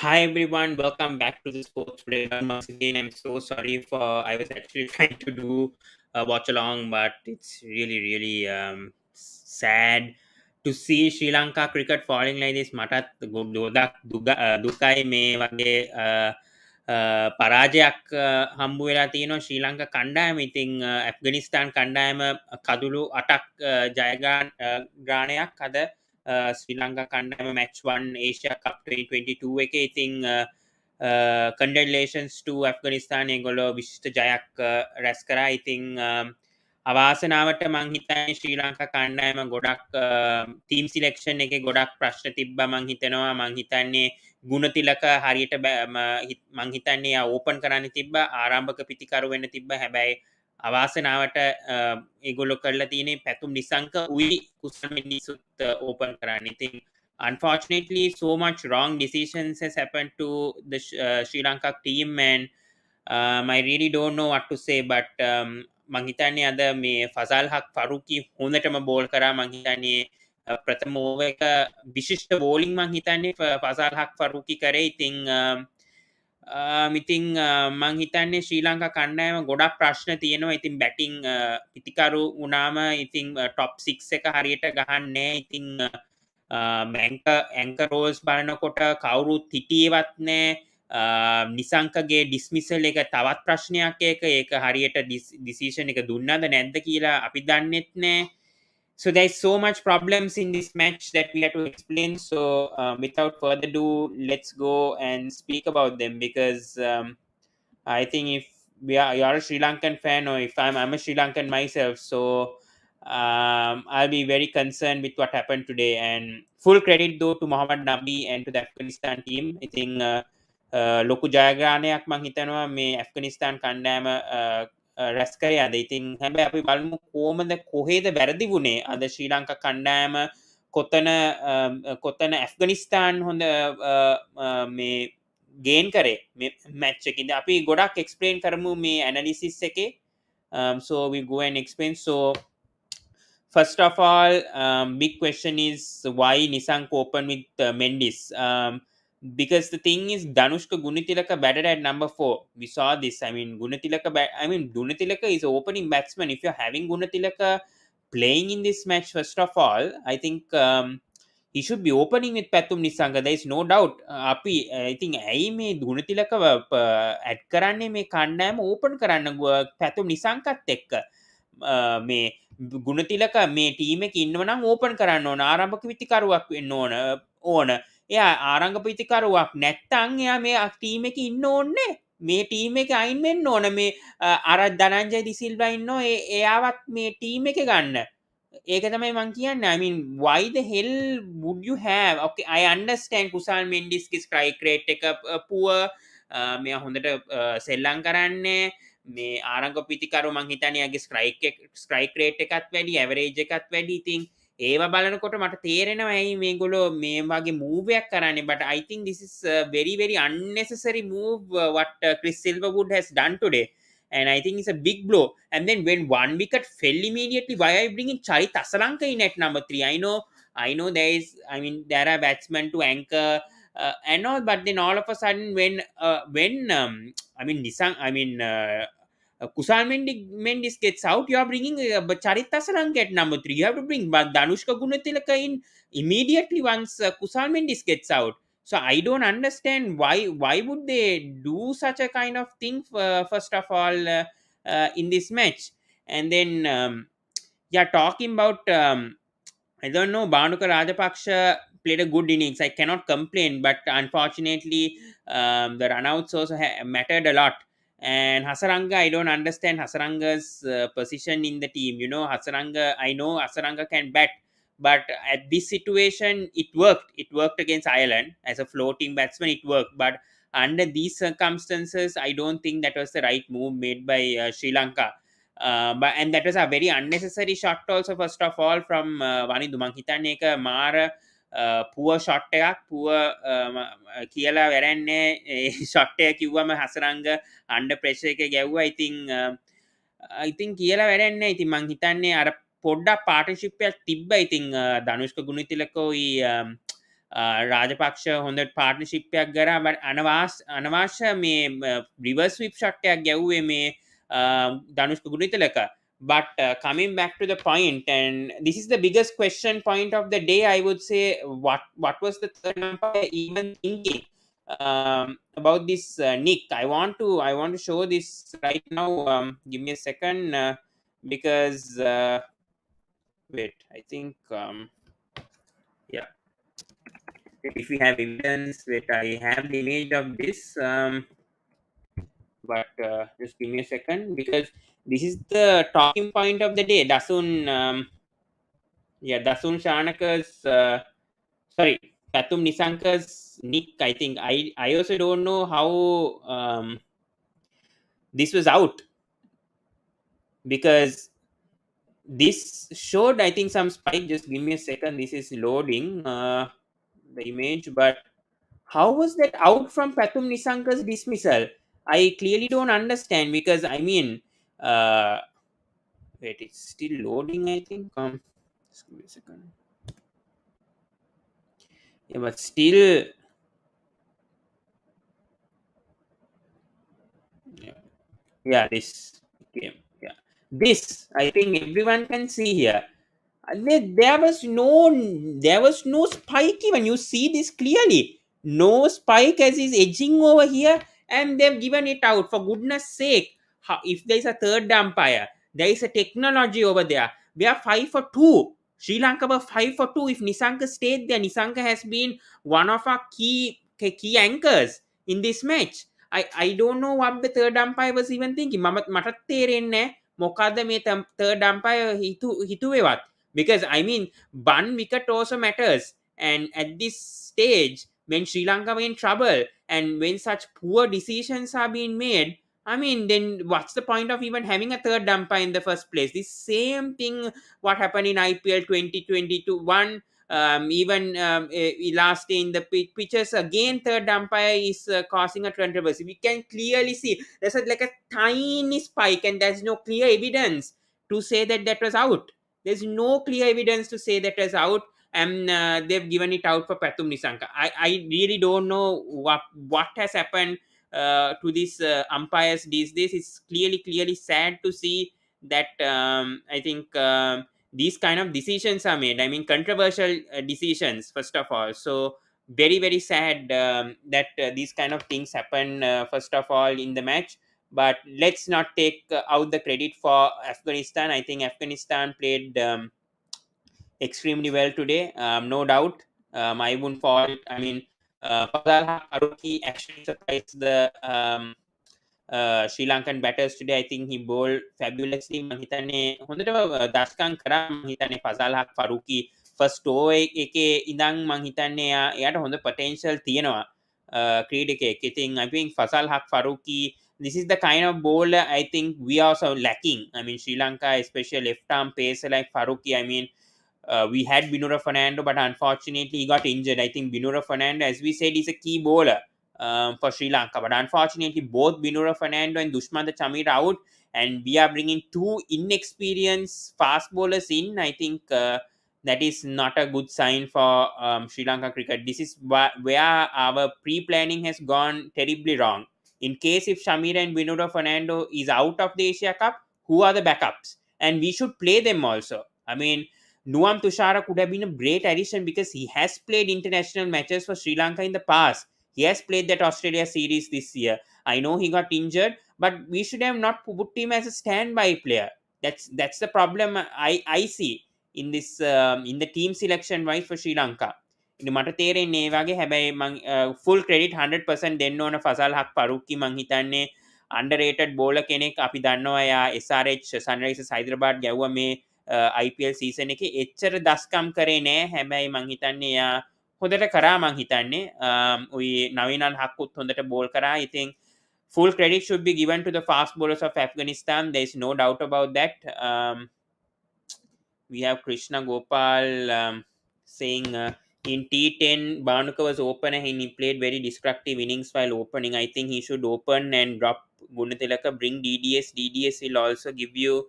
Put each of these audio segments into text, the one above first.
Hi everyone, welcome back to the Sports Breakdown. Once again, I'm so sorry for I was actually trying to do a watch along, but it's really sad to see Sri Lanka cricket falling like this. මටත් ගොඩක් දුකයි මේ වගේ පරාජයක් හම්බු වෙලා තියෙනවා ශ්‍රී ලංකා කණ්ඩායම. ඉතින් ඇෆ්ගනිස්තාන් කණ්ඩායම කදුළු 8ක් ජයග්‍රහණයක් අද ශ්‍රී ලංකා කණ්ඩායම match 1 Asia Cup 2022 එකේ. ඉතින් congratulations to Afghanistan ඒගොල්ලෝ විශිෂ්ට ජයක් රැස් කරා. ඉතින් අවාසනාවට මං හිතන්නේ ශ්‍රී ලංකා කණ්ඩායම ගොඩක් ටීම් සිලෙක්ෂන් එකේ ගොඩක් ප්‍රශ්න තිබ්බා මං හිතනවා. මං හිතන්නේ ගුණතිලක හරියට මං හිතන්නේ ඕපන් කරන්න තිබ්බා, ආරම්භක පිතිකරු වෙන්න තිබ්බා. හැබැයි අවාසනාවට ඒගොල්ලෝ කරලා තියෙන්නේ පැතුම් නිසංක උයි කුසල් මෙන්ඩිසුත් ඕපන් කරන්න. ඉතින් unfortunately so much wrong decisions has happened to the Sri Lanka team, and I really don't know what to say, but මං හිතන්නේ අද මේ fazalhaqfarooqi හොඳටම බෝල් කරා. මං හිතන්නේ ප්‍රථම ඕවර් එක විශිෂ්ට බෝලිං මං හිතන්නේ fazalhaqfarooqi කරේ. ඉතින් මං හිතන්නේ ශ්‍රී ලංකා කණ්ඩායම ගොඩක් ප්‍රශ්න තියෙනවා. ඉතින් බැටිං පිතිකරු වුණාම ඉතින් ටොප් 6 එක හරියට ගහන්නේ. ඉතින් ඇංක රෝල්ස් බලනකොට කවුරුත් හිටියේවත් නෑ. නිසංකගේ ඩිස්මිසල් එක තවත් ප්‍රශ්නයක්. ඒක හරියට ඩිසිෂන් එක දුන්නද නැද්ද කියලා අපි දන්නෙත් නෑ. So there's so much problems in this match that we have to explain. So without further ado, let's go and speak about them, because I think if you're a Sri Lankan fan, or if I'm a Sri Lankan myself, so I'll be very concerned with what happened today. And full credit though to Mohammad Nabi and to the Afghanistan team. I think ලොකු ජයග්‍රහණයක් මං හිතනවා මේ ඇෆ්ගනිස්තාන් කණ්ඩායම රැස් කරේ අද. ඉතින් හැබැයි අපි බලමු කොහෙද වැරදි වුණේ අද ශ්‍රී ලංකා කණ්ඩායම කොතන ඇෆ්ගනිස්තාන් හොඳ මේ ගේන් කරේ මේ මැච් එකේදී. අපි ගොඩක් එක්ස්ප්ලেইন කරමු මේ ඇනලිසිස් එකේ. So we go and explain. So first of all, big question is why Nisank open with Mendes. Because the thing is, Danushka Gunatilaka batted at number 4. We saw this. I mean, Gunatilaka is an opening batsman. If you're having Gunatilaka playing in this match, first of all, I think he should be opening with Pathum Nisanga. There is no doubt. I think ඇයි මේ Gunatilaka add කරන්නේ මේ කණ්ඩායම open කරන්න Pathum Nisangaත් එක්ක. මේ ගුණතිලක මේ team එකේ ඉන්නව නම් ඕපන් කරන්න ඕන, ආරම්භක විතිකරුවක් වෙන්න ඕන. එයා ආරම්භක විතිකරුවක් නැත්තම් එයා මේ ටීම් එකේ ඉන්න ඕනේ. මේ ටීම් එකේ අයින් වෙන්න ඕන. මේ අර ධනංජය දිසිල්වා ඉන්නෝ එයාවත් මේ ටීම් එකේ ගන්න. ඒක තමයි මං කියන්නේ. I mean, why the hell would you have? Okay, I understand කුසල් මෙන්ඩිස්ගේ ස්ට්‍රයික් රේට් එක poor. මෙයා හොඳට සෙල්ලම් කරන්නේ. මේ ආරංග පිතිකරු මං හිතන්නේ යාගේ ස්ට්‍රයික් රේට් එකත් වැඩි, ඇවරේජ් එකත් වැඩි. ඉතින් ඒවා බලනකොට මට තේරෙනවා ඇයි මේගොල්ලෝ මේ වගේ මූව් එකක් කරන්නේ. But I think this is a very unnecessary move what Chris Silverwood has done today, and I think it's a big blow. And then when one wicket fell immediately, why are you bringing Charit Asalanka in at number 3? I know there are batsmen to anchor and all, but then all of a sudden Kusal Mendis gets out, you are bringing Charit Asalanka at number 3. You have to bring Danushka Gunatilaka in immediately once Kusal Mendis gets out. So I don't understand why would they do such a kind of thing first of all in this match. And then talking about I don't know, Bhanuka Rajapaksa played a good innings. I cannot complain, but unfortunately the runouts also mattered a lot. And Hasaranga, I don't understand Hasaranga's position in the team. You know, I know Hasaranga can bat, but at this situation, it worked. It worked against Ireland as a floating batsman. It worked, but under these circumstances, I don't think that was the right move made by Sri Lanka. And that was a very unnecessary shot also, first of all, from Vanidu. මං හිතන්නේ ඒක මාර පුව shot එකක්. පුව කියලා වැරන්නේ shot එක කිව්වම Hasaranga under pressure එකේ ගැව්වා. ඉතින් කියලා වැරන්නේ. ඉතින් මං හිතන්නේ අර පොඩ්ඩක් පාර්ට්නර්ෂිප් එකක් තිබ්බා. ඉතින් ධනුෂ්ක ගුණතිලකෝයි රාජපක්ෂ හොඳ පාර්ට්නර්ෂිප් එකක් කරා but අනවශ්‍ය මේ රිවර්ස් ස්විප් ෂොට් එකක් ගැව්වේ මේ Dhanushka Gunathilaka. But coming back to the point, and this is the biggest question point of the day, I would say, what was the third umpire even thinking about this Nick? I want to show this right now. Give me a second, because wait, I think yeah, if we have evidence, wait, I have the image of this. But just give me a second, because this is the talking point of the day. Dasun Shanaka's sorry, Patum Nisanka's Nick. I think I also don't know how this was out, because this showed, I think, some spike. Just give me a second. This is loading the image, but how was that out from Patum Nisanka's dismissal? I clearly don't understand, because I mean, wait, it's still loading. I think. Just give me a second. Yeah, but still, this game. Yeah, this I think everyone can see here. There was no spike. Even you see this clearly, no spike as is edging over here, and they've given it out. For goodness sake, if there is a third umpire, there is a technology over there. We are 5 for 2. Sri Lanka were 5 for 2. If Nisanka stayed there, Nisanka has been one of our key anchors in this match. I don't know what the third umpire was even thinking. මටත් තේරෙන්නේ මොකද්ද මේ third umpire හිතුවේවත්. Because I mean, one wicket also matters, and at this stage, when Sri Lanka were in trouble and when such poor decisions are being made, I mean, then what's the point of even having a third umpire in the first place? This same thing what happened in IPL 2022 one. Even last day in the pitches again, third umpire is causing a controversy. We can clearly see there's like a tiny spike, and there's no clear evidence to say that was out. There's no clear evidence to say that was out, and they've given it out for Patum Nisanka. I really don't know what has happened to these umpires these days. It's clearly sad to see that. I think these kind of decisions are made. I mean, controversial decisions, first of all. So very sad that these kind of things happen, first of all, in the match. But let's not take out the credit for Afghanistan. I think Afghanistan played extremely well today, no doubt. I wouldn't fault. I mean, fazalhaqfarooqi actually surprised the Sri Lankan batters today. I think he bowled fabulously. මම හිතන්නේ හොඳටම දස්කම් කරා. මම හිතන්නේ fazalhaqfarooqi first over එකේ ඉඳන් මම හිතන්නේ එයාට හොඳ potential තියෙනවා ක්‍රීඩකයෙක්. ඉතින් I think fazalhaqfarooqi, this is the kind of bowler I think we are also lacking. I mean, Sri Lanka, especially left arm pacer like Farooqi. I mean, we had Binura Fernando, but unfortunately he got injured. I think Binura Fernando, as we said, is a key bowler for Sri Lanka. But unfortunately, both Binura Fernando and Dushmantha Chameera out, and we are bringing two inexperienced fast bowlers in. I think that is not a good sign for Sri Lanka cricket. This is where our pre-planning has gone terribly wrong. In case if Chameera and Binura Fernando is out of the Asia Cup, who are the backups? And we should play them also. I mean, Nuam Tushara could have been a great addition because he has played international matches for Sri Lanka in the past. He has played that Australia series this year. I know he got injured, but we should have not put him as a standby player. That's the problem I see in this in the team selection wise for Sri Lanka. මට තේරෙන්නේ ඒ වගේ. හැබැයි මං full credit 100% දෙන්න ඕන fazalhaqfarooqi. මං හිතන්නේ underrated bowler කෙනෙක්. අපි දන්නවා එයා SRH Sunrisers Hyderabad ගැව්වා මේ IPL season එකේ. එච්චර දස්කම් කරේ නෑ. හැබැයි මං හිතන්නේ එයා හොඳට කරා. මං හිතන්නේ ඔය නවීනල් හක්කුත් හොඳට බෝල් කරා. I think full credit should be given to the fast bowlers of Afghanistan. There is no doubt about that. We have Krishna Gopal saying in T10 Bhanuka was opener and he played very destructive innings while opening. I think he should open and drop Gunatilaka, bring DDS. DDS will also give you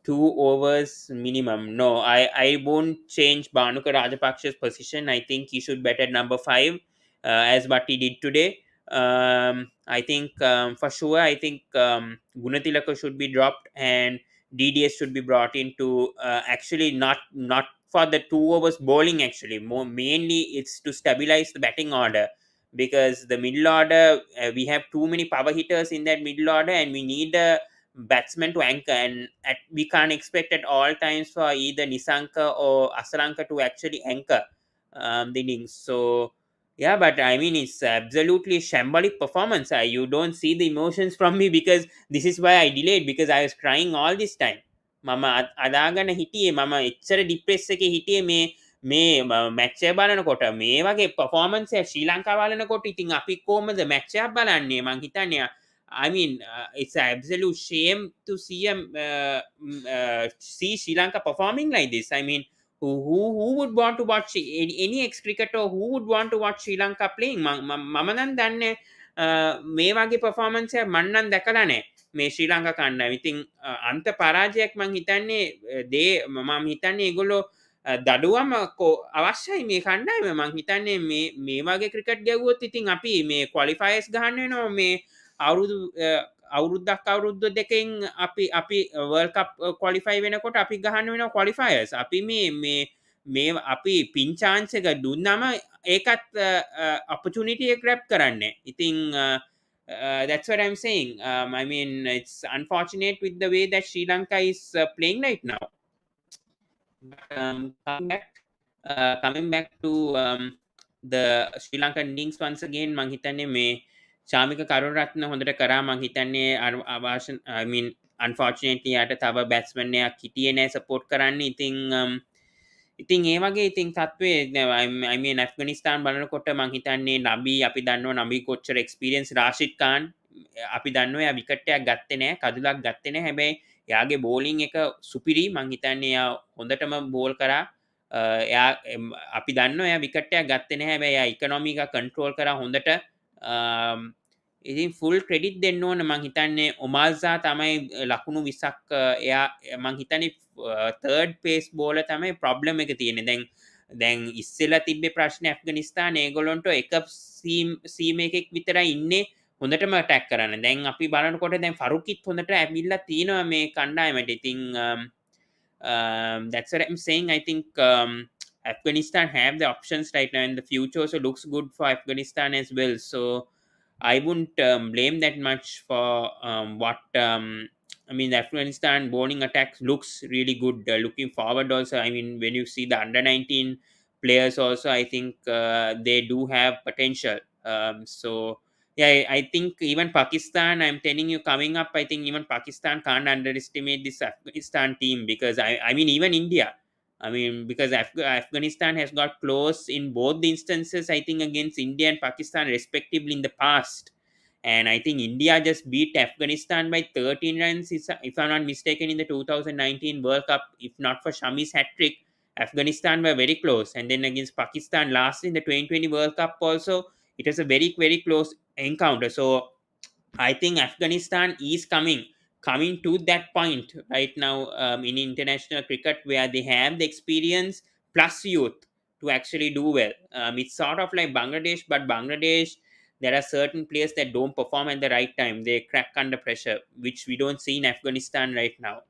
2 overs minimum. No, I won't change Banuka Rajapaksha's position. I think he should bet at number 5, as what he did today. I think for sure, I think Gunatilaka should be dropped and DDS should be brought in to actually not for the 2 overs bowling. Actually, more mainly it's to stabilize the batting order, because the middle order, we have too many power hitters in that middle order, and we need a batsman to anchor, and we can't expect at all times for either Nisanka or Asalanka to actually anchor the innings. So yeah, but I mean, it's absolutely shambolic performance. You don't see the emotions from me, because this is why I delayed, because I was crying all this time. මම අදාගන්න හිටියේ, මම එච්චර depress එකේ හිටියේ මේ match එක බලනකොට. මේ වගේ performance එක ශ්‍රී ලංකාව බලනකොට ඉතින් අපි කොහොමද මැච් එකක් බලන්නේ? මං හිතන්නේ I mean, it's an absolute shame to see Sri Lanka performing like this. I mean, who would want to watch any ex-cricketer who would want to watch Sri Lanka playing? මම නම් දන්නේ මේ වගේ performance එක මම නම් දැකලා නැහැ මේ ශ්‍රී ලංකා කණ්ඩායම. ඉතින් අන්ත පරාජයක් මං හිතන්නේ මම හිතන්නේ ඒගොල්ලෝ දඩුවම අවශ්‍යයි මේ කණ්ඩායම. මං හිතන්නේ මේ වගේ ක්‍රිකට් ගැව්වොත් ඉතින් අපි මේ ක්වොලිෆයර්ස් ගහන්න වෙනවා. මේ අවුරුද්දක් අවුරුද්ද දෙකෙන් අපි වර්ල්ඩ් කප් ක්වොලිෆයි වෙනකොට අපි ගහන්න වෙනවා ක්වොලිෆයර්ස්. අපි මේ අපි පින් chance එක දුන්නම ඒකත් opportunity එක grab කරන්නේ. ඉතින් that's what I'm saying. I mean, it's unfortunate with the way that Sri Lanka is playing right now. But coming back to the Sri Lankan innings once again, මං හිතන්නේ මේ ශාමික කරුණරත්න හොඳට කරා. මං හිතන්නේ I mean, unfortunately යාට තව batsman එකක් හිටියේ නැහැ support කරන්න. ඉතින් ඒ වගේ ඉතින් තත්ත්වයේ I mean, ඇෆ්ගනිස්තාන් බලනකොට මං හිතන්නේ නබි, අපි දන්නවා නබි කොච්චර experience, රාෂිද් ખાන් අපි දන්නවා එයා විකට් එකක් ගත්තේ නැහැ, කඳුලක් ගත්තේ නැහැ. හැබැයි එයාගේ බෝලිං එක සුපිරි. මං හිතන්නේ එයා හොඳටම බෝල් කරා. එයා අපි දන්නවා එයා විකට් එකක් ගත්තේ නැහැ, හැබැයි එයා ඉකොනොමි එක කන්ට්‍රෝල් කරා හොඳට. ඉතින් ෆුල් ක්‍රෙඩිට් දෙන්න ඕන. මං හිතන්නේ ඔමාල්සා තමයි ලකුණු 20ක් එයා මං හිතන්නේ third pace bowler තමයි problem එක තියෙන්නේ. දැන් ඉස්සෙල්ලා තිබ්බේ ප්‍රශ්නේ ඇෆ්ගනිස්තාන ඒගොල්ලන්ට එක සීම් එකෙක් විතරයි ඉන්නේ හොඳටම අටැක් කරන්න. දැන් අපි බලනකොට දැන් ෆරුකිත් හොඳට ඇවිල්ලා තියෙනවා මේ කණ්ඩායමට. ඉතින් that's what I'm saying. I think Afghanistan have the options right now, and the future also looks good for Afghanistan as well. So I wouldn't blame that much for what I mean. The Afghanistan bowling attack looks really good. Looking forward also, I mean, when you see the under 19 players also, I think they do have potential. So yeah, I think even Pakistan, I'm telling you, coming up, I think even Pakistan can't underestimate this Afghanistan team, because I mean, even India. I mean, because Afghanistan has got close in both the instances, I think, against India and Pakistan respectively in the past. And I think India just beat Afghanistan by 13 runs, if I'm not mistaken, in the 2019 World Cup. If not for Shami's hat-trick, Afghanistan were very close. And then against Pakistan last in the 2020 World Cup also, it was a very, very close encounter. So I think Afghanistan is coming to that point right now in international cricket, where they have the experience plus youth to actually do well. It's sort of like Bangladesh, but Bangladesh, there are certain players that don't perform at the right time. They crack under pressure, which we don't see in Afghanistan right now.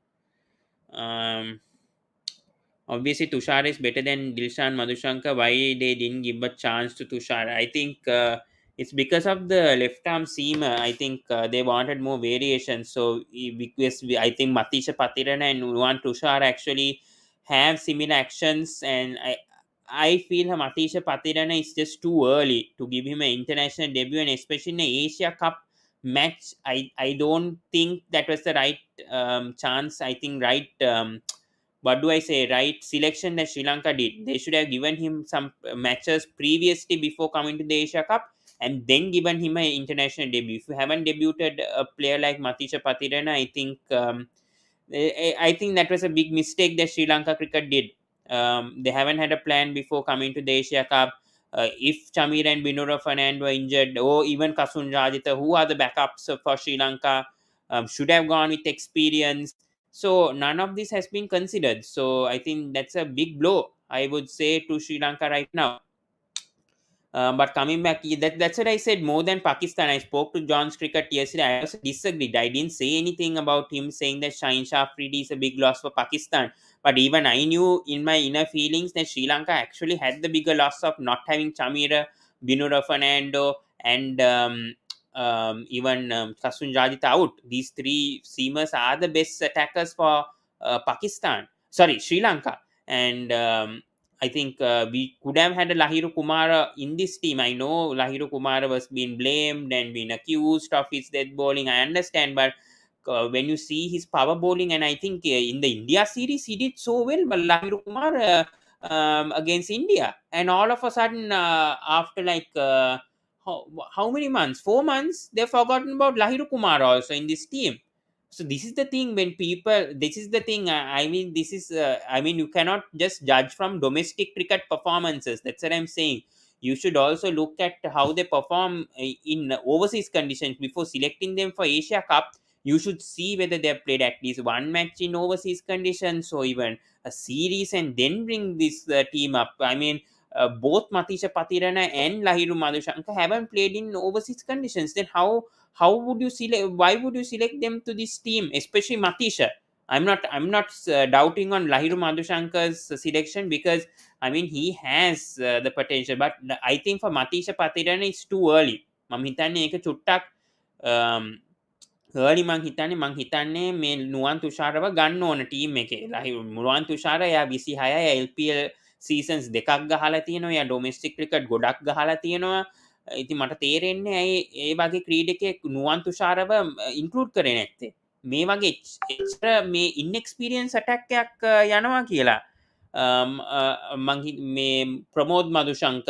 Obviously, Tushar is better than Dilshan Madhushankar. Why they didn't give a chance to Tushar? I think it's because of the left arm seamer. I think they wanted more variation. So because I think Matisha Patirana and Nuwan Tushar actually have similar actions, and I feel Matisha Patirana is just too early to give him an international debut, and especially in the Asia Cup match. I don't think that was the right chance. I think right. What do I say, right selection that Sri Lanka did. They should have given him some matches previously before coming to the Asia Cup, and then given him an international debut. If you haven't debuted a player like Matisha Patirana, I think that was a big mistake that Sri Lanka cricket did. They haven't had a plan before coming to the Asia Cup. If Chamir and Binura Fernand were injured, or even Kasun Rajitha, who are the backups for Sri Lanka, should have gone with experience. So none of this has been considered. So I think that's a big blow, I would say, to Sri Lanka right now. But coming back, that's what I said. More than Pakistan, I spoke to John's cricket yesterday. I also disagreed. I didn't say anything about him saying that Shaheen Shah Afridi is a big loss for Pakistan. But even I knew in my inner feelings that Sri Lanka actually had the bigger loss of not having Chamira, Binura Fernando, and even Kasun Rajit out. These three seamers are the best attackers for Pakistan. Sorry, Sri Lanka. And I think we could have had a Lahiru Kumara in this team. I know Lahiru Kumara was being blamed and being accused of his death bowling. I understand, but when you see his power bowling, and I think in the India series he did so well, but Lahiru Kumara against India, and all of a sudden after like how many months? 4 months. They've forgotten about Lahiru Kumara also in this team. So this is the thing when people, this is the thing, I mean, this is I mean, you cannot just judge from domestic cricket performances. That's what I'm saying. You should also look at how they perform in overseas conditions before selecting them for Asia Cup. You should see whether they have played at least one match in overseas conditions or even a series, and then bring this team up. I mean, both Matisha Patirana and Lahiru Madhushanka haven't played in overseas conditions. Then how would you select, why would you select them to this team, especially Matisha? I'm not doubting on Lahiru Madhushanka's selection, because I mean he has the potential, but I think for Matisha Patirana it's too early. මම හිතන්නේ ඒක චුට්ටක් හර්ලි. මං හිතන්නේ මේ නුවන් තුෂාරව ගන්න ඕන team එකේ. මුරුවන් තුෂාර එයා 26 LPL සීසන්ස් දෙකක් ගහලා තියෙනවා. එයා ඩොමෙස්ටික් ක්‍රිකට් ගොඩක් ගහලා තියෙනවා. ඉතින් මට තේරෙන්නේ ඇයි ඒ වගේ ක්‍රීඩකයෙක් නුවන් තුෂාරව ඉන්ක්ලූඩ් කරේ නැත්තේ. මේ වගේ එච්චර මේ ඉන්එක්ස්පීරියන්ස් අටැක් එකක් යනවා කියලා. මේ ප්‍රමෝද් මදුශංක,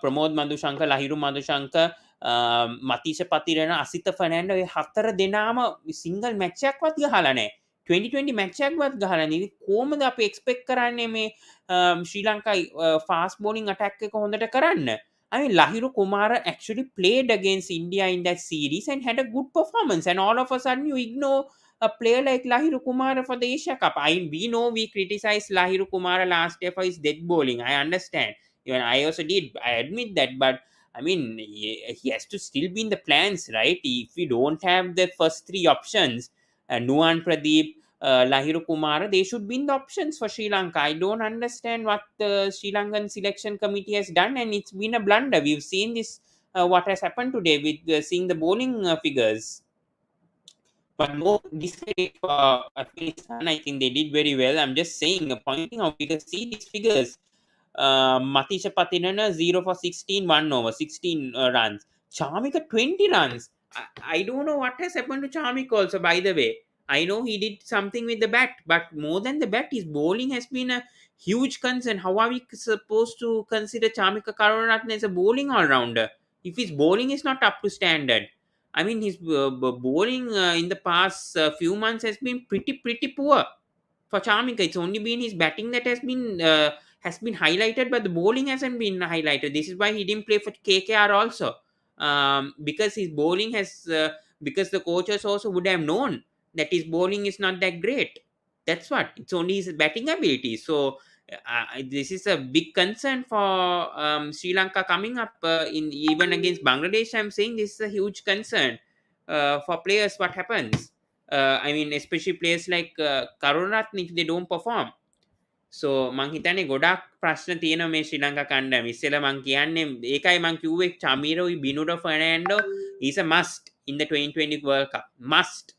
ප්‍රමෝද් මදුශංක, ලහිරු මදුශංක, මතීෂ පතිරණ, අසිත ෆර්නෑන්ඩෝ, ඔය හතර දෙනාම සිංගල් මැච් එකක්වත් ගහලා නැහැ. 2020 මැච් එකක්වත් ගහලා නැහැ. ඉතින් කොහොමද අපි එක්ස්පෙක්ට් කරන්නේ මේ ශ්‍රී ලංකායි ෆාස්ට් බෝලිං අටැක් එක හොඳට කරන්න? I mean, Lahiru Kumara actually played against India in that series and had a good performance. And all of a sudden, you ignore a player like Lahiru Kumara for the Asia Cup. We know we criticized Lahiru Kumara last year for his death bowling. I understand. Even I also did. I admit that. But I mean, he has to still be in the plans, right? If we don't have the first three options, Nuwan Pradeep, Lahiru Kumara, they should be in the options for Sri Lanka. I don't understand what the Sri Lankan selection committee has done, and it's been a blunder. We've seen this, what has happened today with seeing the bowling figures. But no discredit for Afghanistan. I think they did very well. I'm just saying, pointing out, because see these figures. Matisha Patinana 0 for 16, 1 over 16 runs. Charmika 20 runs. I don't know what has happened to Charmik also, by the way. I know he did something with the bat, but more than the bat, his bowling has been a huge concern. How are we supposed to consider Charmika Karunaratne as a bowling all-rounder if his bowling is not up to standard? I mean, his bowling in the past few months has been pretty poor for Charmika. It's only been his batting that has been highlighted, but the bowling hasn't been highlighted. This is why he didn't play for KKR also, because his bowling has because the coaches also would have known that his bowling is not that great. That's what, it's only his batting ability. So this is a big concern for Sri Lanka coming up in even against Bangladesh. I'm saying this is a huge concern for players. What happens? I mean, especially players like Karunaratne, if they don't perform. So මං හිතන්නේ ගොඩක් ප්‍රශ්න තියෙනවා මේ ශ්‍රී ලංකා කණ්ඩායම. ඉස්සෙල්ලා මං කියන්නේ ඒකයි මං කිව්වේ චමීරෝයි බිනුඩ Fernando is a must in the 2020 World Cup. Must.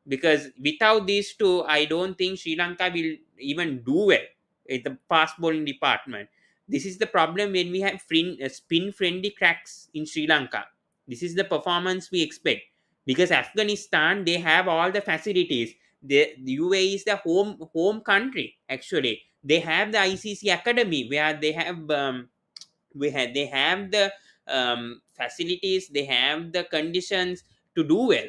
Because without these two, I don't think Sri Lanka will even do well in the fast bowling department. This is the problem when we have spin friendly cracks in Sri Lanka. This is the performance we expect. Because Afghanistan, they have all the facilities. The UAE is the home country actually. They have the ICC academy where they have the facilities, they have the conditions to do well,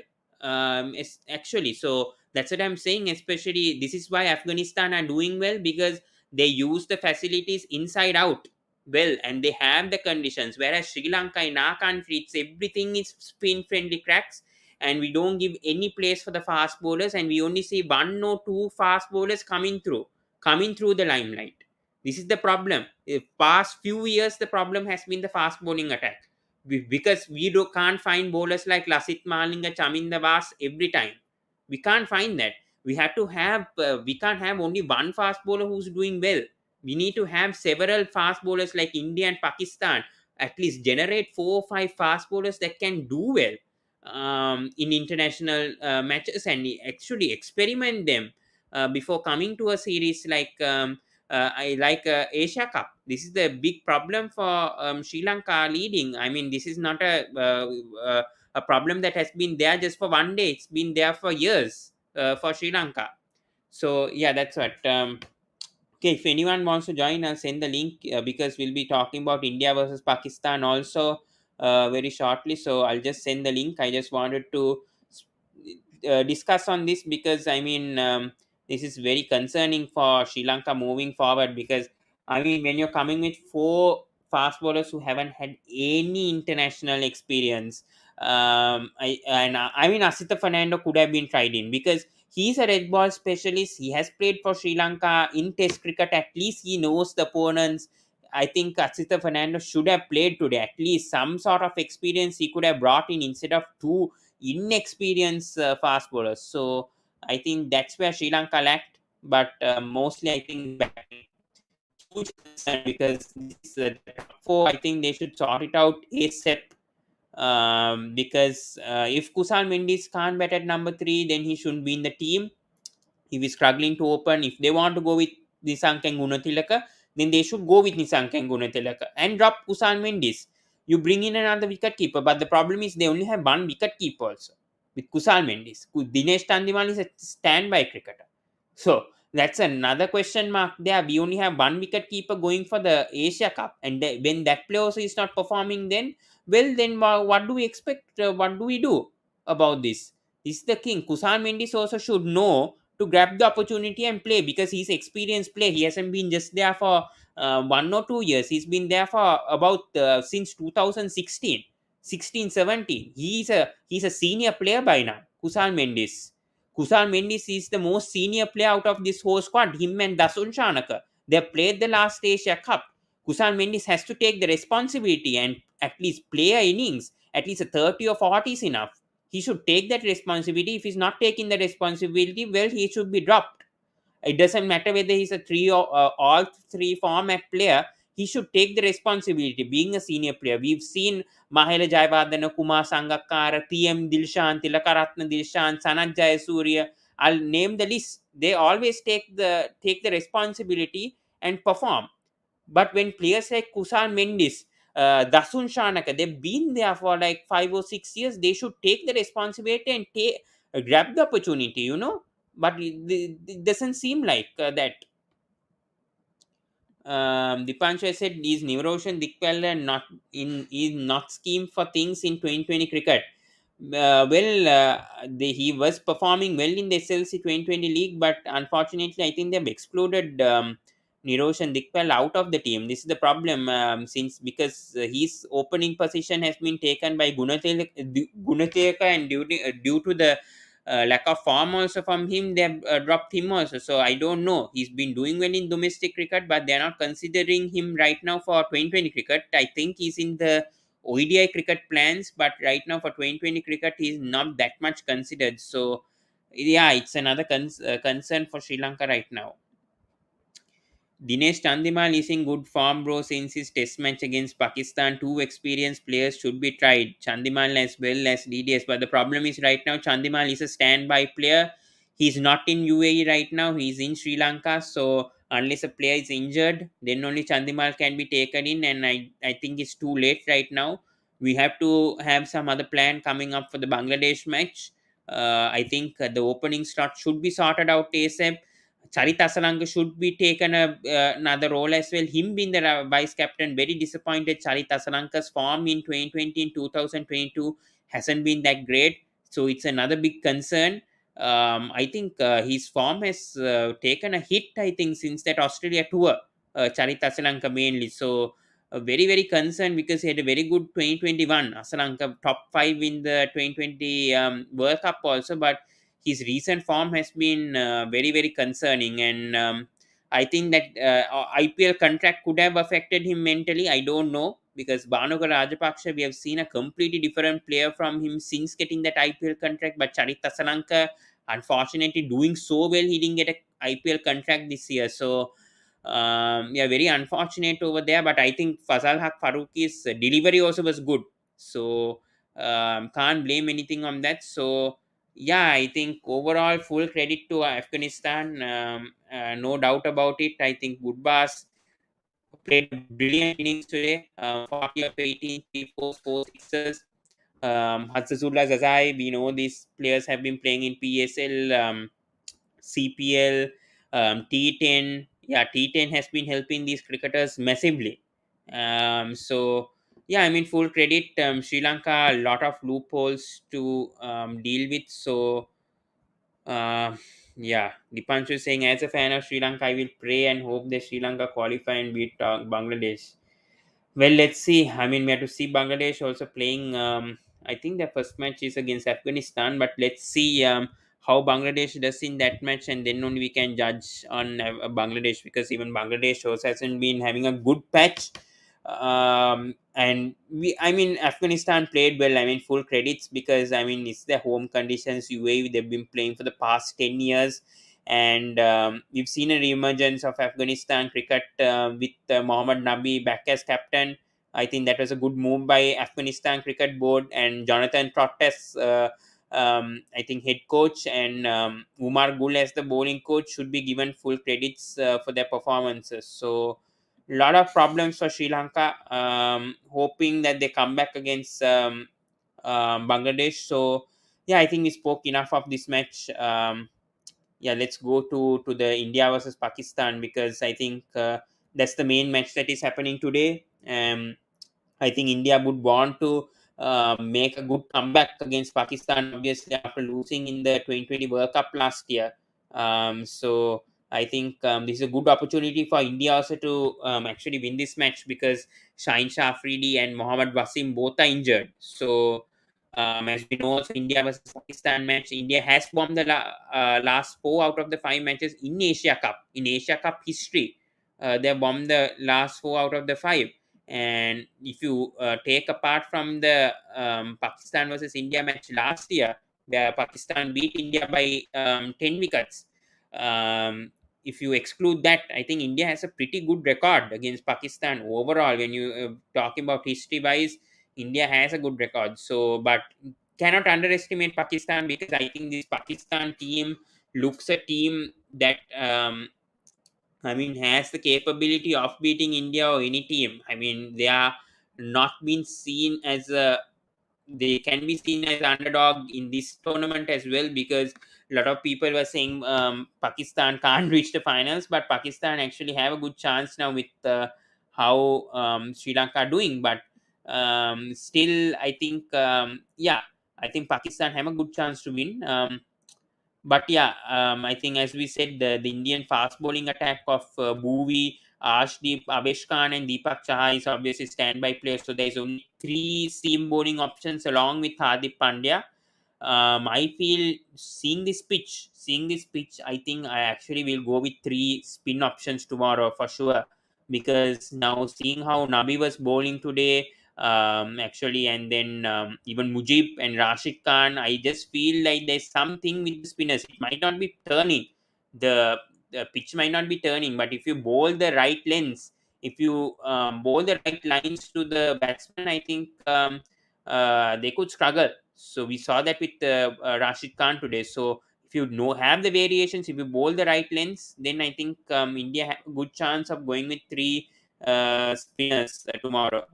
actually. So that's what I'm saying. Especially this is why Afghanistan are doing well, because they use the facilities inside out well, and they have the conditions. Whereas Sri Lanka, in our country, it's everything is spin friendly cracks, and we don't give any place for the fast bowlers, and we only see one or two fast bowlers coming through the limelight. This is the problem. Past few years, the problem has been the fast bowling attack. Because we can't find bowlers like Lasit Malinga, Chaminda Vas every time. We can't find that. We can't have only one fast bowler who's doing well. We need to have several fast bowlers like India and Pakistan. At least generate 4 or 5 fast bowlers that can do well in international matches, and actually experiment them before coming to a series like Asia Cup. This is the big problem for Sri Lanka leading. I mean, this is not a problem that has been there just for one day. It's been there for years for Sri Lanka. So yeah, that's what. Okay, if anyone wants to join, I'll send the link because we'll be talking about India versus Pakistan also very shortly. So I'll just send the link. I just wanted to discuss on this because I mean this is very concerning for Sri Lanka moving forward, because I mean when you're coming with 4 fast bowlers who haven't had any international experience, I mean Asita Fernando could have been tried in because he's a red ball specialist. He has played for Sri Lanka in Test cricket. At least he knows the opponents. I think Asita Fernando should have played today. At least some sort of experience he could have brought in instead of two inexperienced fast bowlers. So I think that's where Sri Lanka lacked. But mostly, I think batting huge concern because this, top four, I think they should sort it out ASAP. Because if Kusal Mendes can't bat at number 3, then he shouldn't be in the team. If he's struggling to open, if they want to go with Nisank and Gunathilaka, then they should go with Nisank and Gunathilaka and drop Kusal Mendes. You bring in another wicket keeper, but the problem is they only have one wicket keeper also with Kusal Mendes. Dinesh Chandimal is a standby cricketer. So that's another question mark there. We only have one wicket keeper going for the Asia Cup, and when that player also is not performing, then well, then what do we expect? What do we do about this? This is the king. Kusal Mendes also should know to grab the opportunity and play because he's experienced player. He hasn't been just there for 1 or 2 years. He's been there for about since 2016, 16, 17. He's a senior player by now. Kusal Mendes. Kusal Mendes is the most senior player out of this whole squad. Him and Dasun Shanaka. They played the last Asia Cup. Kusal Mendes has to take the responsibility and at least play a innings. At least a 30 or 40 is enough. He should take that responsibility. If he's not taking the responsibility, well, he should be dropped. It doesn't matter whether he's a three or all three format player. He should take the responsibility. Being a senior player, we've seen Mahela Jayawardena, Kumar Sangakkara, TM Dilshan, Tilakaratna Dilshan, Sanat Jayasuriya. I'll name the list. They always take the responsibility and perform. But when players like Kusal Mendes, Dasun Shanaka, they've been there for like 5 or 6 years, they should take the responsibility and grab the opportunity. But it doesn't seem like that. Dipanshu said, is Nivroshan Dikpal not scheme for things in 2020 cricket? He was performing well in the SLC 2020 league, but unfortunately, I think they've excluded Niroshan Dikpal out of the team. This is the problem, since because his opening position has been taken by Gunatheka, and due to the lack of form also from him, they have dropped him also. So I don't know. He's been doing well in domestic cricket, but they're not considering him right now for 2020 cricket. I think he's in the ODI cricket plans, but right now for 2020 cricket, he's not that much considered. So yeah, it's another concern for Sri Lanka right now. Dinesh Chandimal is in good form, bro, since his test match against Pakistan. Two experienced players should be tried, Chandimal as well as DDS. But the problem is right now, Chandimal is a standby player. He's not in UAE right now, he's in Sri Lanka. So, unless a player is injured, then only Chandimal can be taken in. And I think it's too late right now. We have to have some other plan coming up for the Bangladesh match. I think the opening slot should be sorted out ASAP. Charita Asalanka should be taken another role as well. Him being the vice captain, very disappointed. Charita Asalanka's form in 2020 and 2022 hasn't been that great. So it's another big concern. I think his form has taken a hit, I think, since that Australia tour, Charita Asalanka mainly. So very very concerned because he had a very good 2021 Asalanka top 5 in the 2020 World Cup also, but his recent form has been very very concerning. And I think that IPL contract could have affected him mentally. I don't know, because Bhanuka Rajapaksa, we have seen a completely different player from him since getting that IPL contract. But Charit Asalanka, unfortunately, doing so well, he didn't get a IPL contract this year. So yeah, very unfortunate over there. But I think Fazalhaqfarooqi's delivery also was good. So can't blame anything on that. So yeah, I think overall full credit to Afghanistan. No doubt about it. I think Woodbas played a brilliant innings today. 40 of 18, 3 4 4 sixes. Hatsazullah Zazai, we know these players have been playing in PSL, CPL, T10. Yeah, T10 has been helping these cricketers massively. So, yeah, I mean, full credit. Sri Lanka, a lot of loopholes to deal with. So, uh, yeah, Dipanshu is saying, as a fan of Sri Lanka, I will pray and hope that Sri Lanka qualify and beat Bangladesh. Well, let's see. I mean, we have to see Bangladesh also playing. I think their first match is against Afghanistan, but let's see how Bangladesh does in that match, and then only we can judge on Bangladesh, because even Bangladesh also hasn't been having a good patch. And I mean, Afghanistan played well. I mean, full credits, because I mean, it's their home conditions. UAE, they've been playing for the past 10 years, and we've seen a reemergence of Afghanistan cricket with Mohammad Nabi back as captain. I think that was a good move by Afghanistan Cricket Board, and Jonathan Trottas, I think head coach, and Umar Gul as the bowling coach should be given full credits for their performances. So a lot of problems for Sri Lanka. Hoping that they come back against Bangladesh. So yeah, I think we spoke enough of this match. Yeah, let's go to the India versus Pakistan, because I think that's the main match that is happening today. I think India would want to make a good comeback against Pakistan, obviously, after losing in the 2020 World Cup last year. So I think this is a good opportunity for India also to actually win this match, because Shaheen Shah Afridi and Mohammad Wasim both are injured. So as we know, also India versus Pakistan match, India has won the last 4 out of the 5 matches in Asia Cup. In Asia Cup history, they won the last 4 out of the 5. And if you take apart from the Pakistan versus India match last year, where Pakistan beat India by 10 wickets, if you exclude that, I think India has a pretty good record against Pakistan overall. When you talking about history wise, India has a good record. So, but cannot underestimate Pakistan, because I think this Pakistan team looks a team that I mean, has the capability of beating India or any team. I mean, they are not been seen as a, they can be seen as underdog in this tournament as well, because a lot of people were saying Pakistan can't reach the finals, but Pakistan actually have a good chance now with how Sri Lanka are doing. But still, I think yeah, I think Pakistan have a good chance to win. But yeah, I think, as we said, the Indian fast bowling attack of Bhuvi, Arshdeep, Avesh Khan, and Deepak Chahar is obviously standby players. So there's only three seam bowling options along with Hardik Pandya. I feel seeing this pitch, I think I actually will go with three spin options tomorrow for sure. Because now seeing how Nabi was bowling today, actually, and then even Mujib and Rashid Khan, I just feel like there's something with the spinners. It might not be turning, the pitch might not be turning, but if you bowl the right lengths, if you bowl the right lines to the batsman, I think they could struggle. So we saw that with Rashid Khan today. So if you know have the variations, if you bowl the right lengths, then I think India have a good chance of going with three spinners tomorrow.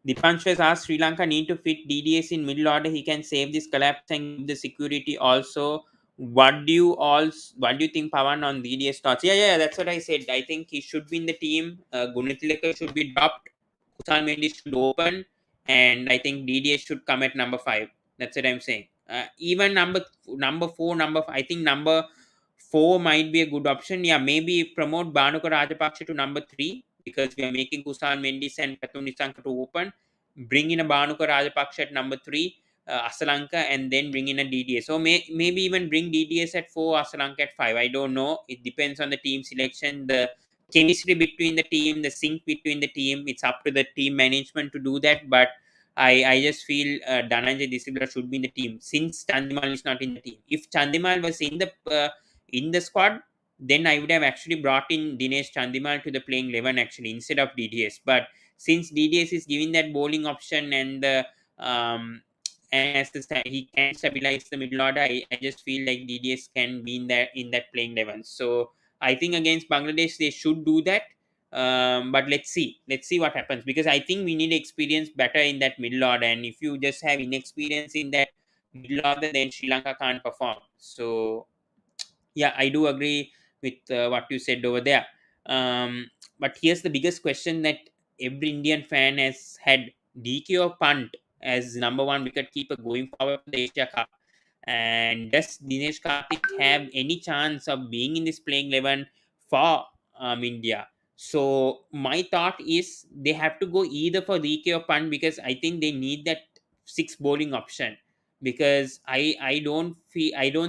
Dipanshu has asked, Sri Lanka need to fit DDS in middle order. He can save this collapse and give the security also. What do you think, Pawan, on DDS thoughts? Yeah, that's what I said. I think he should be in the team. Gunatilaka should be dropped. Kusal Mendes should open, and I think DDS should come at number 5. That's what I'm saying. Even number 4, I think number 4 might be a good option. Yeah, maybe promote Bhanuka Rajapaksa to number 3, because we are making Kusal Mendis and Pathum Nisanka to open, bring in a Bhanuka Rajapaksa at number 3, Asalanka, and then bring in a DDS. So maybe even bring DDS at 4, Asalanka at 5. I don't know. It depends on the team selection, the chemistry between the team, the sync between the team. It's up to the team management to do that. But I just feel Dhananjay Disibla should be in the team since Chandimal is not in the team. If Chandimal was in the squad, then I would have actually brought in Dinesh Chandimal to the playing 11 actually instead of DDS. But since DDS is giving that bowling option and the and as he can stabilize the middle order, I just feel like DDS can be in that playing 11. So I think against Bangladesh they should do that. But let's see what happens, because I think we need experience better in that middle order, and if you just have inexperience in that middle order, then Sri Lanka can't perform. So yeah, I do agree with what you said over there. But here's the biggest question that every Indian fan has had: DK or Punt as number one wicket keeper going forward for the Asia Cup? And does Dinesh Karthik have any chance of being in this playing 11 for India? So my thought is they have to go either for DK or Punt, because I think they need that six bowling option, because I don't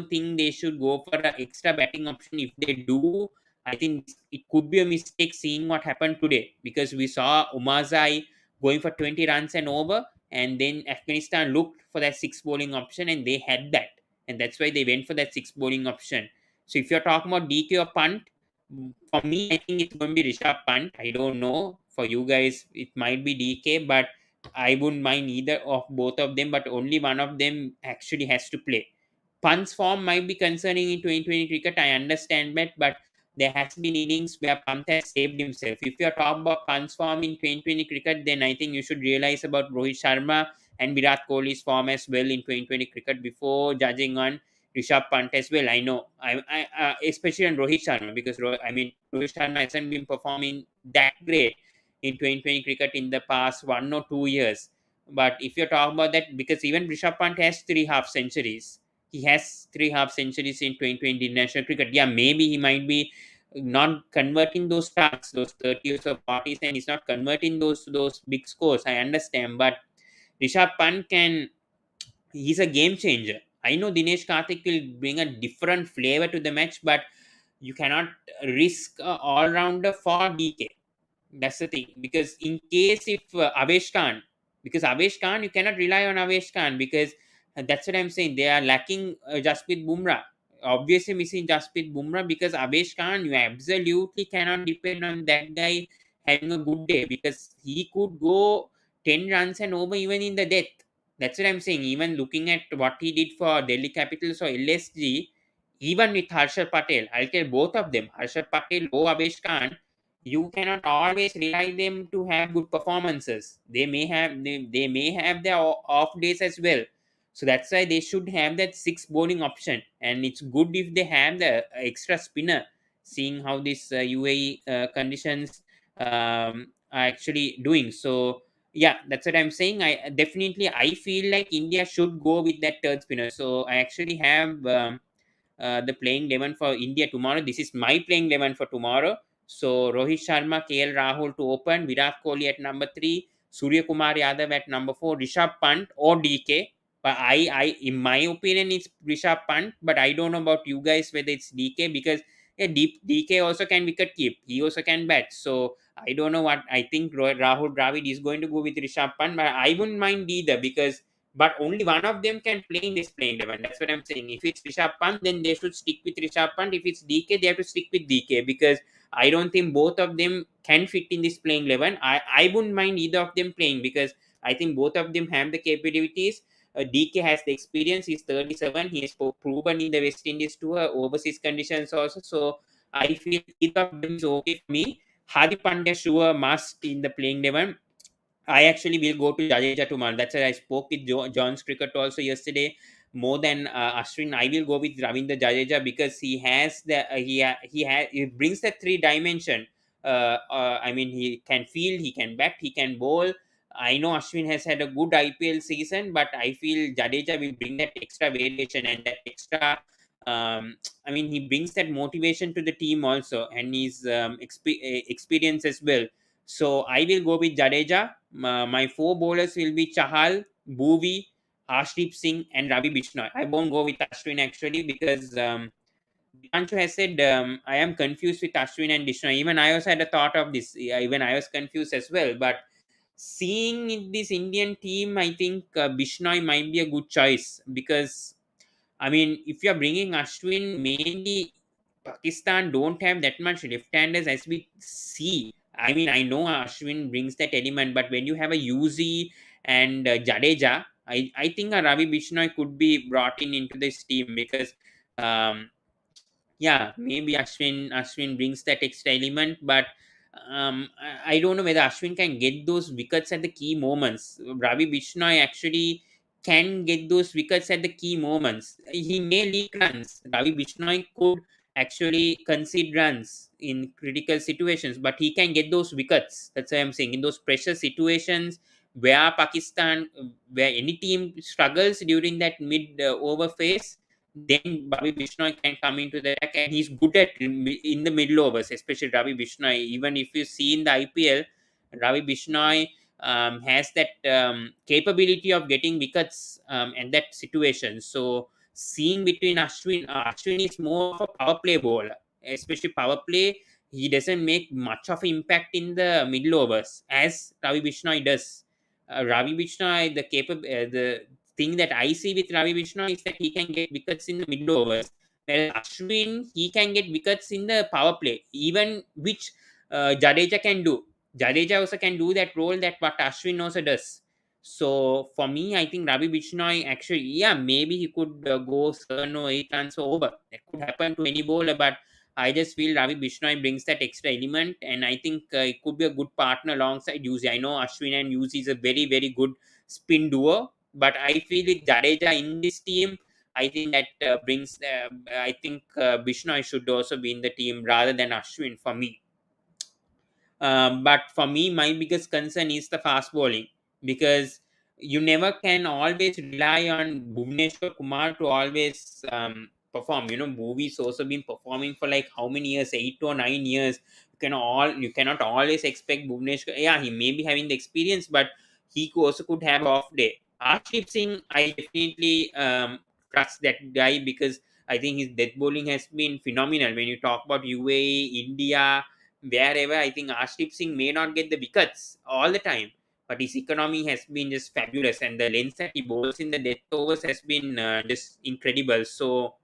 think they should go for an extra batting option. If they do, I think it could be a mistake, seeing what happened today, because we saw Umazai going for 20 runs and over, and then Afghanistan looked for that six bowling option and they had that, and that's why they went for that six bowling option. So if you're talking about DK or Punt, for me I think it's going to be Rishabh Pant. I don't know, for you guys it might be DK, but I wouldn't mind either of both of them, but only one of them actually has to play. Punt's form might be concerning in 2020 cricket, I understand that, but there has been innings where Pant has saved himself. If you're talking about Pant's form in 2020 cricket, then I think you should realize about Rohit Sharma and Virat Kohli's form as well in 2020 cricket before judging on Rishabh Pant as well. I know, especially on Rohit Sharma, because Rohit Sharma hasn't been performing that great in 2020 cricket in the past 1 or 2 years. But if you're talking about that, because even Rishabh Pant has three half centuries, he has three half centuries in 2020 international cricket. Yeah, maybe he might be not converting those starts, those 30s or 40s, and he's not converting those big scores. I understand, but Rishabh Pant he's a game changer. I know Dinesh Karthik will bring a different flavor to the match, but you cannot risk a all rounder for DK. That's the thing. Because in case if Avesh Khan, because Avesh Khan, you cannot rely on Avesh Khan, because that's what I'm saying. They are lacking Jasprit Bumrah. Obviously missing Jasprit Bumrah, because Avesh Khan, you absolutely cannot depend on that guy having a good day, because he could go 10 runs and over even in the death. That's what I'm saying. Even looking at what he did for Delhi Capitals or LSG, even with Harshad Patel, I'll tell both of them, Harshad Patel or Avesh Khan, you cannot always rely them to have good performances. They may have their off days as well. So that's why they should have that six bowling option, and it's good if they have the extra spinner, seeing how this UAE conditions are actually doing. So yeah, that's what I'm saying. I feel like India should go with that third spinner. So I actually have the playing 11 for India tomorrow. This is my playing 11 for tomorrow. So Rohit Sharma, KL Rahul to open, Virat Kohli at number 3, Surya Kumar Yadav at number 4, Rishabh Pant or DK. But in my opinion, it's Rishabh Pant. But I don't know about you guys whether it's DK, because yeah, DK also can wicket keep. He also can bat. So I don't know what I think. Rahul Dravid is going to go with Rishabh Pant, but I wouldn't mind either, because but only one of them can play in this playing 11. That's what I'm saying. If it's Rishabh Pant, then they should stick with Rishabh Pant. If it's DK, they have to stick with DK, because I don't think both of them can fit in this playing 11. I wouldn't mind either of them playing, because I think both of them have the capabilities. DK has the experience. He's 37. He has proven in the West Indies tour, overseas conditions also. So I feel either of them is okay for me. Hardik Pandya sure must in the playing 11. I actually will go to Jadeja tomorrow. That's why I spoke with John's Cricket also yesterday. More than Ashwin, I will go with Ravindra Jadeja, because he has the he brings the three dimension. He can field, he can bat, he can bowl. I know Ashwin has had a good IPL season, but I feel Jadeja will bring that extra variation and that extra. He brings that motivation to the team also, and his experience as well. So I will go with Jadeja. My four bowlers will be Chahal, Bhuvi, Harshdeep Singh, and Ravi Bishnoi. I won't go with Ashwin actually because Dipanshu has said I am confused with Ashwin and Bishnoi. Even I also had a thought of this. Even I was confused as well. But seeing this Indian team, I think Bishnoi might be a good choice because I mean, if you're bringing Ashwin, mainly Pakistan don't have that much left-handers as we see. I mean, I know Ashwin brings that element, but when you have a Yuzi and Jadeja, I think a Ravi Bishnoi could be brought in into this team because um, yeah, maybe Ashwin brings that extra element, but I don't know whether Ashwin can get those wickets at the key moments. Ravi Bishnoi actually can get those wickets at the key moments. He may leak runs. Ravi Bishnoi could actually concede runs in critical situations, but he can get those wickets. That's what I'm saying. In those pressure situations where Pakistan, where any team struggles during that mid over phase, then Ravi Bishnoi can come into the attack, and he's good at in the middle overs, especially Ravi Bishnoi. Even if you see in the IPL, Ravi Bishnoi has that capability of getting wickets in that situation. So seeing between Ashwin is more of a power play bowler, especially power play. He doesn't make much of impact in the middle overs as Ravi Bishnoi does. Ravi Bishnoi, the thing that I see with Ravi Bishnoi is that he can get wickets in the middle overs. Whereas Ashwin, he can get wickets in the power play, even which Jadeja can do. Jadeja also can do that role that what Ashwin also does. So for me, I think Ravi Bishnoi actually, yeah, maybe he could go 7 or 8 runs over. That could happen to any bowler, but I just feel Ravi Bishnoi brings that extra element, and I think it could be a good partner alongside Yuzi. I know Ashwin and Yuzi is a very, very good spin duo, but I feel with Jadeja in this team, I think that brings. I think Bishnoi should also be in the team rather than Ashwin for me. But for me, my biggest concern is the fast bowling because you never can always rely on Bhuvneshwar Kumar to always perform. You know, Bhuvi's also been performing for like how many years, 8 or 9 years. You cannot always expect Bhuvneshwar. Yeah, he may be having the experience, but also could have off day. Arshdeep Singh, I definitely trust that guy because I think his death bowling has been phenomenal. When you talk about UAE, India, wherever, I think Arshdeep Singh may not get the wickets all the time, but his economy has been just fabulous, and the length that he bowls in the death overs has been just incredible. So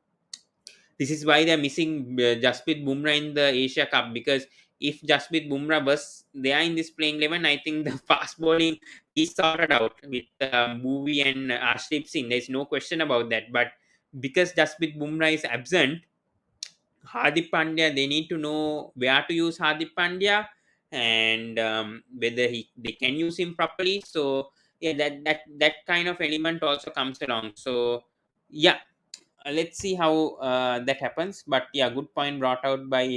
this is why they're missing Jasprit Bumrah in the Asia Cup because if Jasprit Bumrah was there in this playing 11, I think the fast bowling is sorted out with Bhuvi and Arshdeep Singh. There's no question about that. But because Jasprit Bumrah is absent, Hardik Pandya, they need to know where to use Hardik Pandya and whether they can use him properly. So yeah, that kind of element also comes along. So yeah, let's see how that happens. But yeah, good point brought out by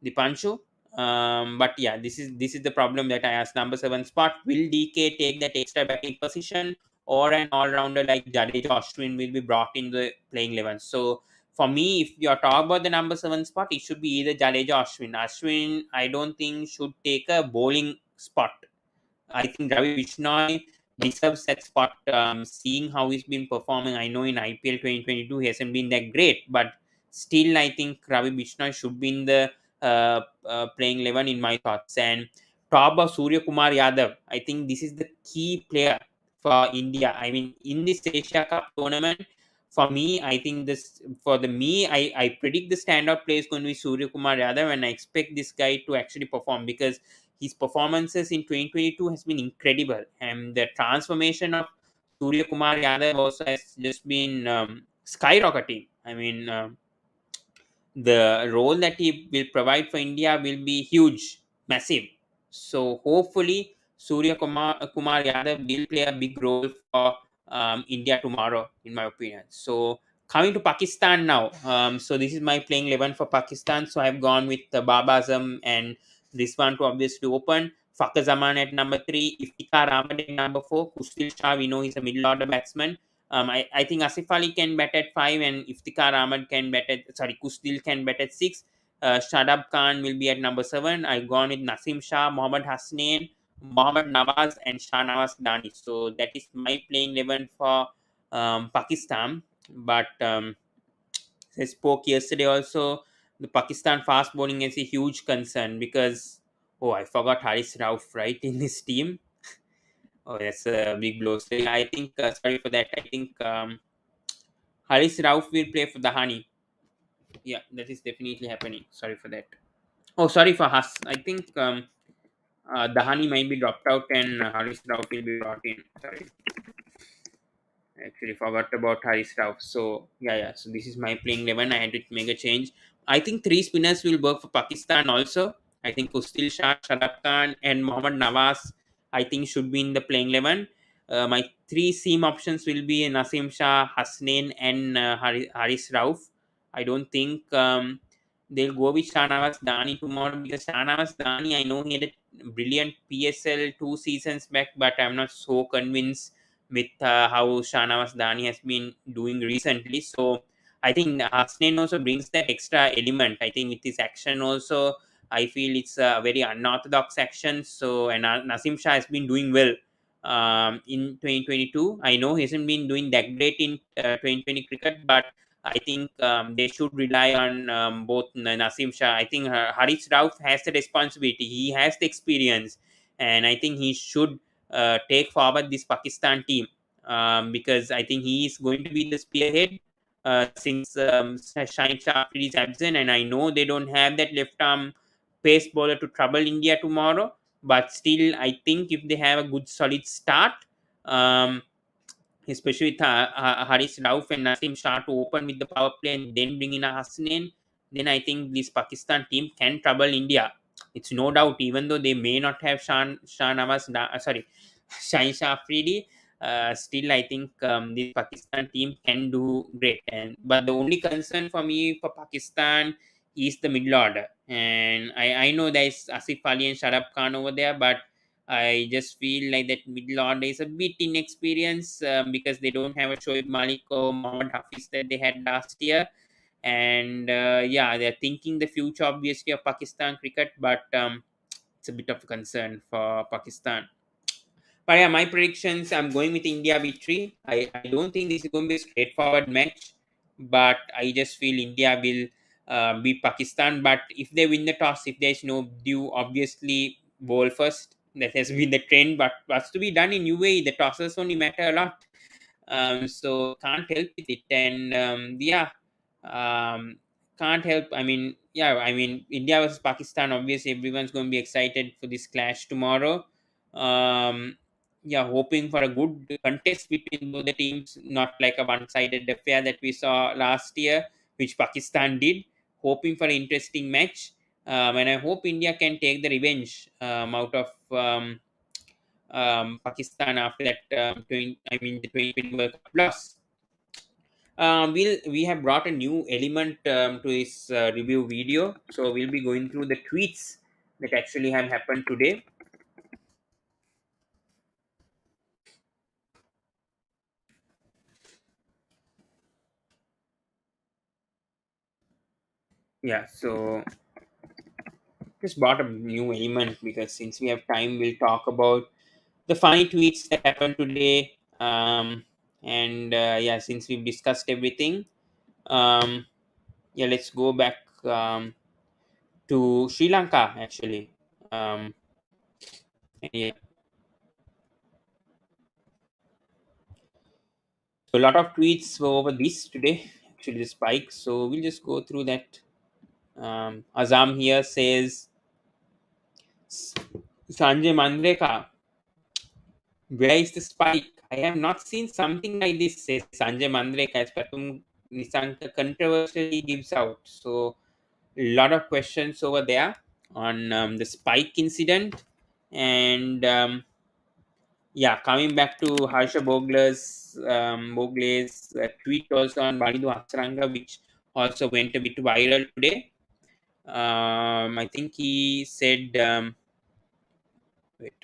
Dipanshu. But yeah, this is the problem that I asked. Number 7 spot, will DK take that extra batting position, or an all-rounder like Jadeja Ashwin will be brought in the playing 11? So for me, if you're talking about the number 7 spot, it should be either Jadeja or Ashwin. Ashwin, I don't think should take a bowling spot. I think Ravi Bishnoi deserves that spot. Seeing how he's been performing, I know in IPL 2022 he hasn't been that great, but still I think Ravi Bishnoi should be in the playing 11 in my thoughts. And top of Surya Kumar Yadav, I think this is the key player for India. I mean, in this Asia Cup tournament, for me, I think this for the me, I predict the standout player is going to be Surya Kumar Yadav, and I expect this guy to actually perform because his performances in 2022 has been incredible, and the transformation of Surya Kumar Yadav also has just been skyrocketing. I mean, the role that he will provide for India will be huge, massive. So hopefully Kumar Yadav will play a big role for India tomorrow, in my opinion. So coming to Pakistan now. So this is my playing 11 for Pakistan. So I've gone with Baba Azam and this one to obviously open. Fakhar Zaman at number 3, Iftikhar Ahmed at number 4, Kustil Shah, we know he's a middle order batsman. I think Asif Ali can bat at 5 and Iftikhar Ahmed can bat at, sorry, Kusdil can bat at 6. Shadab Khan will be at number 7. I gone with Nasim Shah, Mohammad Hasnain, Mohammad Nawaz, and Shah Nawaz Dani. So that is my playing 11 for Pakistan. But I spoke yesterday also. The Pakistan fast bowling is a huge concern because I forgot Haris Rauf right in this team. Oh, that's a big blow. So yeah, I think sorry for that. I think Haris Rauf will play for the Hani. Yeah, that is definitely happening. Sorry for that. Oh, sorry for Has. I think Dahani might be dropped out and Haris Rauf will be brought in. Sorry, I actually forgot about Haris Rauf. So yeah. So this is my playing 11. I had to make a change. I think three spinners will work for Pakistan also. I think Kustil Shah, Sharaf Khan, and Mohammad Nawaz. I think should be in the playing 11. My three seam options will be Nasim Shah, Hasnain, and Haris Rauf. I don't think they'll go with Shahnawaz Dani tomorrow because Shahnawaz Dani, I know he had a brilliant PSL 2 seasons back, but I'm not so convinced with how Shahnawaz Dani has been doing recently. So I think Hasnain also brings that extra element. I think with his action also, I feel it's a very unorthodox action. So and Nasim Shah has been doing well in 2022. I know he hasn't been doing that great in 2020 cricket, but I think they should rely on both Nasim Shah. I think Haris Rauf has the responsibility. He has the experience, and I think he should take forward this Pakistan team because I think he is going to be the spearhead since Shaheen Shah is absent, and I know they don't have that left arm pace bowler to trouble India tomorrow. But still, I think if they have a good solid start. Especially with Haris Rauf and Nasim Shah to open with the power play and then bring in a Hasnain, then I think this Pakistan team can trouble India. It's no doubt, even though they may not have Shah Nawaz, Shaheen Shah Afridi, still I think this Pakistan team can do great. And but the only concern for me for Pakistan is the middle order. And I know there's Asif Ali and Sharaf Khan over there, but I just feel like that middle order is a bit inexperienced because they don't have a Shoaib Malik or Mohammad Hafiz that they had last year. And yeah, they're thinking the future obviously of Pakistan cricket, but it's a bit of a concern for Pakistan. But yeah, my predictions, I'm going with India victory. I don't think this is going to be a straightforward match, but I just feel India will beat Pakistan. But if they win the toss, if there's no due, obviously bowl first. That has been the trend, but what's to be done in UAE, the tosses only matter a lot. So can't help with it. And yeah, um, can't help. I mean, yeah, I mean, India versus Pakistan, obviously everyone's going to be excited for this clash tomorrow. Um, yeah, hoping for a good contest between both the teams, not like a one-sided affair that we saw last year, which Pakistan did. Hoping for an interesting match, and I hope India can take the revenge out of Pakistan after that. I mean, the 2020 World Cup loss. We have brought a new element to this review video, so we'll be going through the tweets that actually have happened today. Yeah, so just brought a new element because since we have time, we'll talk about the funny tweets that happened today. And yeah, since we've discussed everything, um, yeah, let's go back to Sri Lanka actually. Um, yeah, so a lot of tweets were over this today, actually the spike. So we'll just go through that. Azam here says Sanjay Mandreka, where is the spike? I have not seen something like this, says Sanjay Mandreka, as Patum Nisanka controversially gives out. So a lot of questions over there on the spike incident. And yeah, coming back to Harsha Bogle's tweet also on Balidu Hasranga, which also went a bit viral today. I think he said, wait,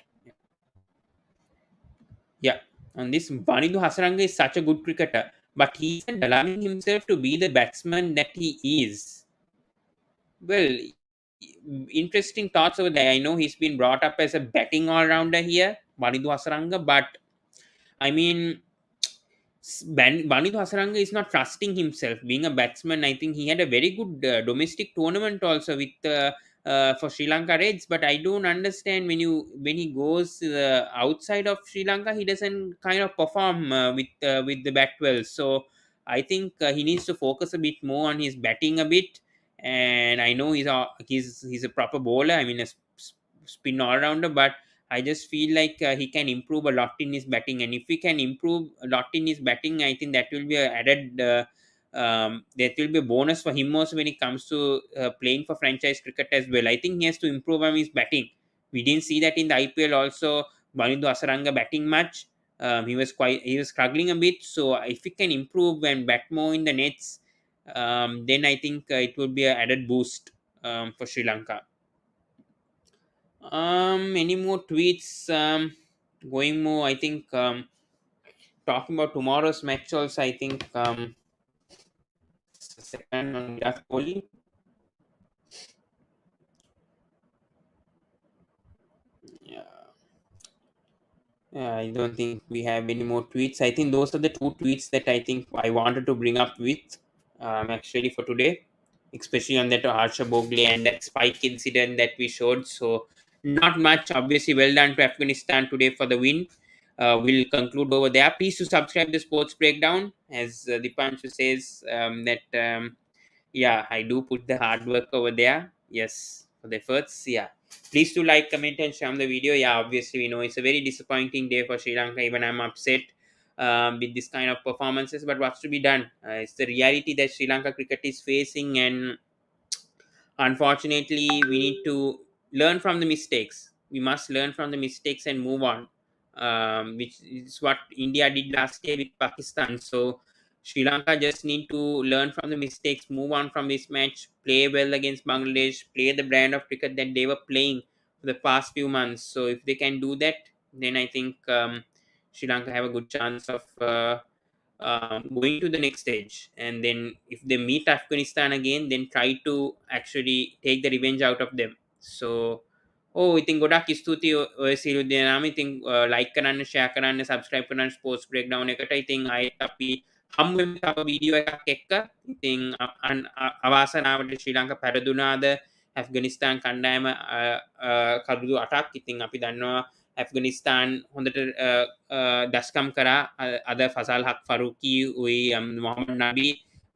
yeah, on this, Balidu Hasranga is such a good cricketer, but he isn't allowing himself to be the batsman that he is. Well, interesting thoughts over there. I know he's been brought up as a batting all rounder here, Balindu Hasaranga, but I mean, Banidhu Hasaranga is not trusting himself. Being a batsman, I think he had a very good domestic tournament also with for Sri Lanka Reds. But I don't understand when he goes outside of Sri Lanka, he doesn't kind of perform with the bat well. So I think he needs to focus a bit more on his batting a bit. And I know he's a proper bowler. I mean, spin all rounder, but I just feel like he can improve a lot in his batting, and if he can improve a lot in his batting, I think that will be a added. That will be a bonus for him also when it comes to playing for franchise cricket as well. I think he has to improve on his batting. We didn't see that in the IPL also. Balindu Asaranga batting match, he was struggling a bit. So if he can improve and bat more in the nets, then I think it will be an added boost for Sri Lanka. Any more tweets? Going more, I think, talking about tomorrow's match also, I think, second on Virat Kohli. Yeah. Yeah, I don't think we have any more tweets. I think those are the two tweets that I think I wanted to bring up with actually for today, especially on that Harsha Bogle and that spike incident that we showed. So, not much. Obviously, well done to Afghanistan today for the win. We'll conclude over there. Please to subscribe to Sports Breakdown. As Dipanshu says, that yeah, I do put the hard work over there. Yes, for the efforts. Yeah. Please do like, comment, and share the video. Yeah, obviously, we know it's a very disappointing day for Sri Lanka. Even I'm upset with this kind of performances, but what's to be done? It's the reality that Sri Lanka cricket is facing, and unfortunately, we need to learn from the mistakes. We must learn from the mistakes and move on, which is what India did last year with Pakistan. So Sri Lanka just need to learn from the mistakes, move on from this match, play well against Bangladesh, play the brand of cricket that they were playing for the past few months. So if they can do that, then I think Sri Lanka have a good chance of going to the next stage. And then if they meet Afghanistan again, then try to actually take the revenge out of them. So ඉතින් ගොඩක් ස්තුති ඔය සිරු දෙනාම ඉතින් like කරන්න share කරන්න subscribe කරන්න sports බ්‍රේක්ඩවුන් එකට ඉතින් අයත් අපි හම්බෙමු තව වීඩියෝ එකක් එක්ක ඉතින් අවාසනාවට ශ්‍රී ලංකා පැරදුනාද ඇෆ්ගනිස්තාන් කණ්ඩායම කරුදු 8ක් ඉතින් අපි දන්නවා ඇෆ්ගනිස්තාන් හොඳට දස්කම් කරා අද ෆසල්හක්ෆරූකි උයි මොහමඩ් නබි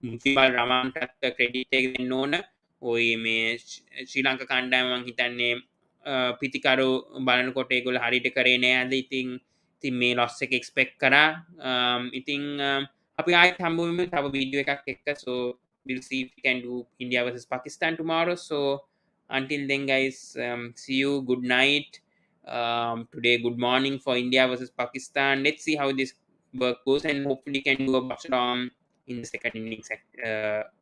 මුතිබල් රමාන්ටත් ක්‍රෙඩිට් එක දෙන්න ඕන ඔය මේ ශ්‍රී ලංකා කණ්ඩායම මං හිතන්නේ පිතිකරු බලනකොට ඒගොල්ලෝ හරියට කරේ නෑ අද ඉතින් මේ ලොස් එක එක්ස්පෙක්ට් කරා ඉතින් අපි ආයෙත් හම්බුවෙමු තව වීඩියෝ එකක් එක්ක so we'll see if we can do India versus Pakistan tomorrow. So until then guys, see you, good night. Today good morning for India versus Pakistan. Let's see how this work goes, and hopefully can do a box in the second innings,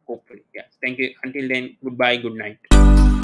hopefully. Yeah, thank you. Until then, goodbye, good night.